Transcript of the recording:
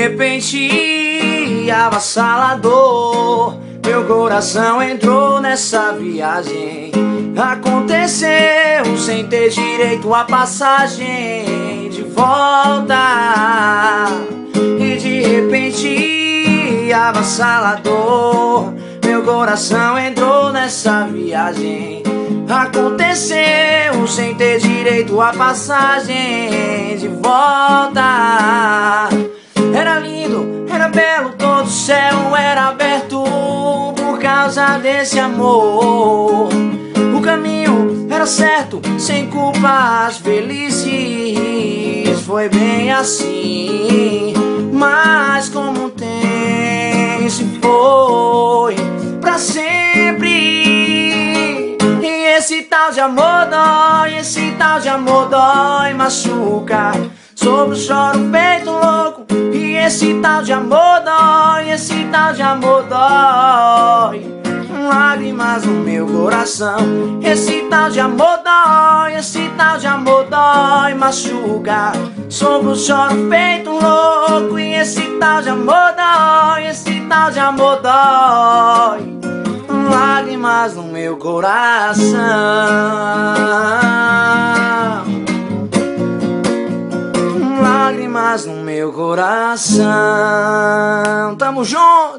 repente avassalador, meu coração entrou nessa viagem. Aconteceu sem ter direito à passagem de volta. E de repente avassalador, meu coração entrou nessa viagem. Aconteceu sem ter direito à passagem de volta. Era lindo, era belo, todo o céu era aberto por causa desse amor. O caminho era certo, sem culpas felizes. Foi bem assim, mas como tem, se foi pra sempre. E esse tal de amor dói, esse tal de amor dói, machuca. Sobre o choro feito louco. E esse tal de amor dói, esse tal de amor dói. Lágrimas no meu coração. Esse tal de amor dói, esse tal de amor dói, machuca. Sobre o choro feito louco. E esse tal de amor dói, esse tal de amor dói. Lágrimas no meu coração. Lágrimas no meu coração. Tamo junto.